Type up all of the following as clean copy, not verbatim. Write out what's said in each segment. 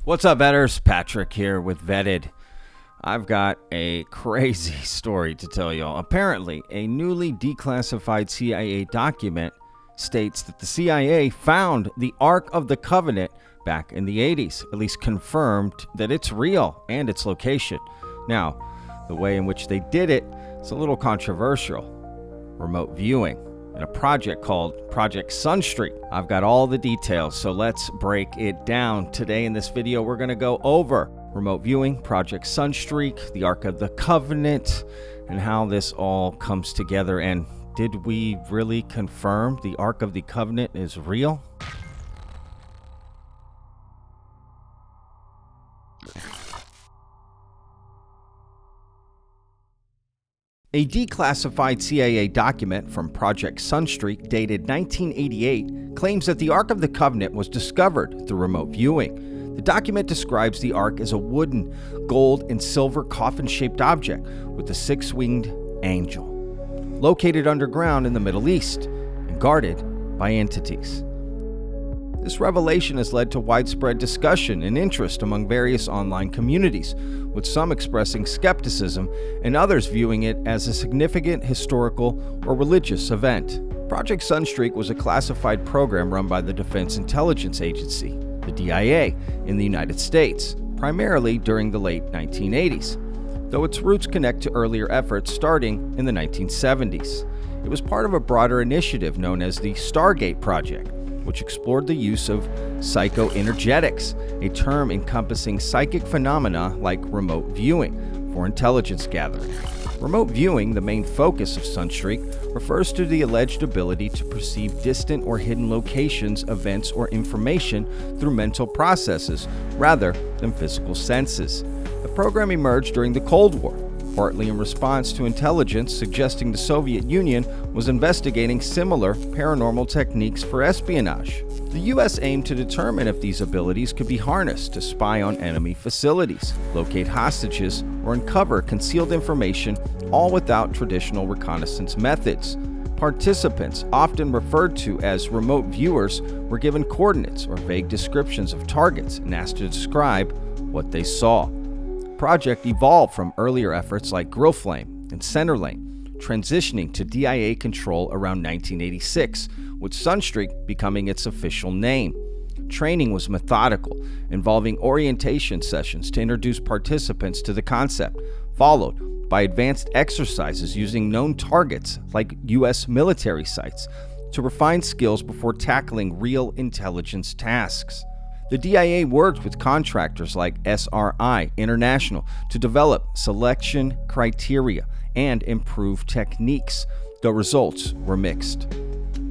What's up, vetters? Patrick here with Vetted. I've got a crazy story to tell y'all. Apparently, a newly declassified CIA document states that the CIA found the Ark of the Covenant back in the 80s, at least confirmed that it's real and its location. Now, the way in which they did it is a little controversial. Remote viewing in a project called Project Sunstreak. I've got all the details, so let's break it down. Today in this video, we're going to go over remote viewing, Project Sunstreak, the Ark of the Covenant, and how this all comes together. And did we really confirm the Ark of the Covenant is real? A declassified CIA document from Project Sunstreak dated 1988 claims that the Ark of the Covenant was discovered through remote viewing. The document describes the Ark as a wooden, gold, and silver coffin-shaped object with a six-winged angel, located underground in the Middle East and guarded by entities. This revelation has led to widespread discussion and interest among various online communities, with some expressing skepticism and others viewing it as a significant historical or religious event. Project Sunstreak was a classified program run by the Defense Intelligence Agency, the DIA, in the United States, primarily during the late 1980s, though its roots connect to earlier efforts starting in the 1970s. It was part of a broader initiative known as the Stargate Project, which explored the use of psychoenergetics, a term encompassing psychic phenomena like remote viewing, for intelligence gathering. Remote viewing, the main focus of Sunstreak, refers to the alleged ability to perceive distant or hidden locations, events, or information through mental processes rather than physical senses. The program emerged during the Cold War, partly in response to intelligence suggesting the Soviet Union was investigating similar paranormal techniques for espionage. The U.S. aimed to determine if these abilities could be harnessed to spy on enemy facilities, locate hostages, or uncover concealed information, all without traditional reconnaissance methods. Participants, often referred to as remote viewers, were given coordinates or vague descriptions of targets and asked to describe what they saw. Project evolved from earlier efforts like Grill Flame and Centerlane, transitioning to DIA control around 1986, with Sunstreak becoming its official name. Training was methodical, involving orientation sessions to introduce participants to the concept, followed by advanced exercises using known targets like U.S. military sites to refine skills before tackling real intelligence tasks. The DIA worked with contractors like SRI International to develop selection criteria and improve techniques. The results were mixed.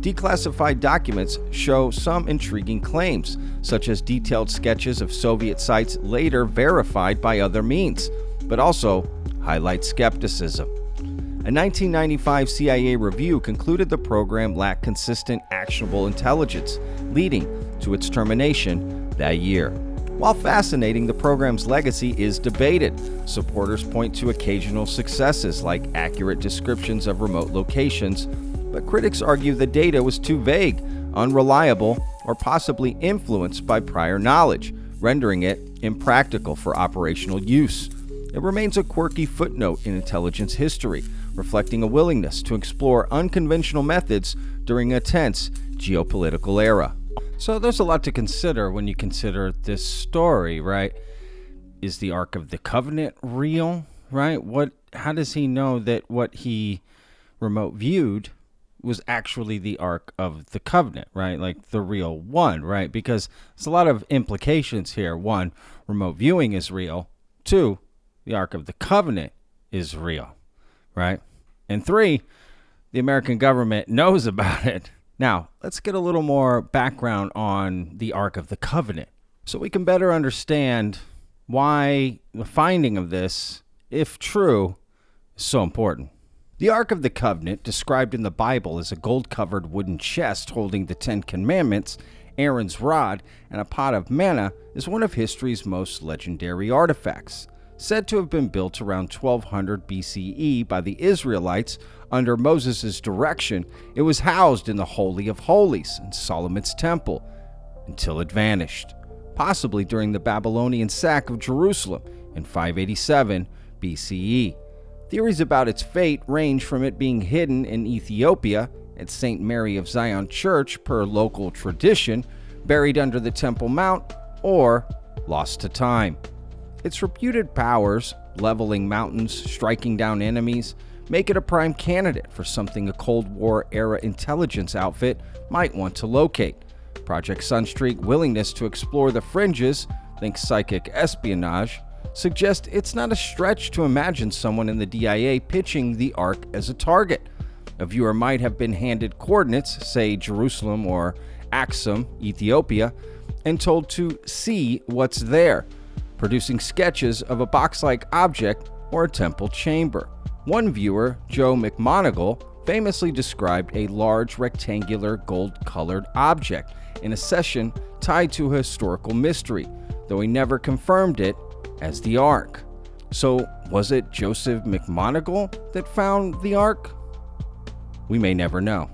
Declassified documents show some intriguing claims, such as detailed sketches of Soviet sites later verified by other means, but also highlight skepticism. A 1995 CIA review concluded the program lacked consistent, actionable intelligence, leading to its termination that year. While fascinating, the program's legacy is debated. Supporters point to occasional successes like accurate descriptions of remote locations, but critics argue the data was too vague, unreliable, or possibly influenced by prior knowledge, rendering it impractical for operational use. It remains a quirky footnote in intelligence history, reflecting a willingness to explore unconventional methods during a tense geopolitical era. So there's a lot to consider when you consider this story, right? Is the Ark of the Covenant real, right? How does he know that what he remote viewed was actually the Ark of the Covenant, right? Like the real one, right? Because there's a lot of implications here. One, remote viewing is real. Two, the Ark of the Covenant is real, right? And three, the American government knows about it. Now, let's get a little more background on the Ark of the Covenant so we can better understand why the finding of this, if true, is so important. The Ark of the Covenant, described in the Bible as a gold-covered wooden chest holding the Ten Commandments, Aaron's rod, and a pot of manna, is one of history's most legendary artifacts. Said to have been built around 1200 BCE by the Israelites under Moses' direction, it was housed in the Holy of Holies in Solomon's temple until it vanished. possibly during the Babylonian sack of Jerusalem in 587 BCE. Theories about its fate range from it being hidden in Ethiopia at St. Mary of Zion Church per local tradition, buried under the Temple Mount, or lost to time. Its reputed powers, leveling mountains, striking down enemies, make it a prime candidate for something a Cold War-era intelligence outfit might want to locate. Project Sunstreak's willingness to explore the fringes, think psychic espionage, suggest it's not a stretch to imagine someone in the DIA pitching the Ark as a target. A viewer might have been handed coordinates, say Jerusalem or Aksum, Ethiopia, and told to see what's there, producing sketches of a box-like object or a temple chamber. One viewer, Joe McMonagle, famously described a large rectangular gold-colored object in a session tied to a historical mystery, though he never confirmed it as the Ark. So, was it Joseph McMonagle that found the Ark? We may never know.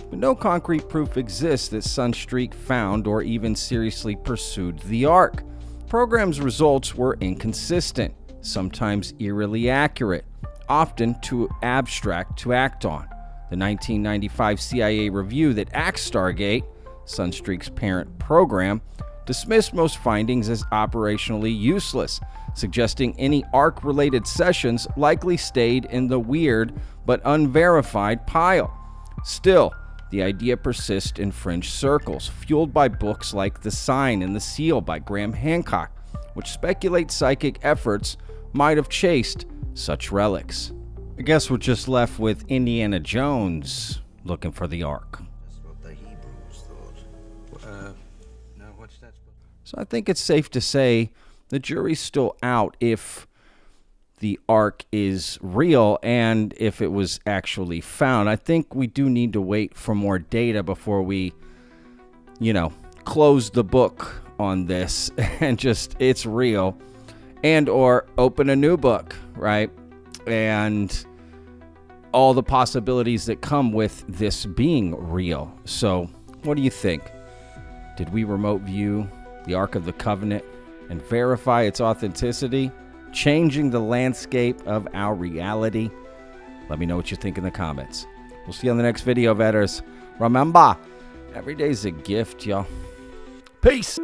But no concrete proof exists that Sunstreak found or even seriously pursued the Ark. Program's results were inconsistent, sometimes eerily accurate, often too abstract to act on. The 1995 CIA review that axed Stargate, Sunstreak's parent program, dismissed most findings as operationally useless, suggesting any Ark-related sessions likely stayed in the weird but unverified pile. Still, the idea persists in fringe circles, fueled by books like The Sign and the Seal by Graham Hancock, which speculate psychic efforts might have chased such relics. I guess we're just left with Indiana Jones looking for the Ark. That's what the Hebrews thought. Now what's that? So I think it's safe to say the jury's still out if the Ark is real and if it was actually found. I think we do need to wait for more data before we, close the book on this and just it's real, and or open a new book, right? And all the possibilities that come with this being real. So what do you think? Did we remote view the Ark of the Covenant and verify its authenticity, changing the landscape of our reality? Let me know what you think in the comments. We'll see you on the next video, Vetters. Remember, every day's a gift, y'all. Peace!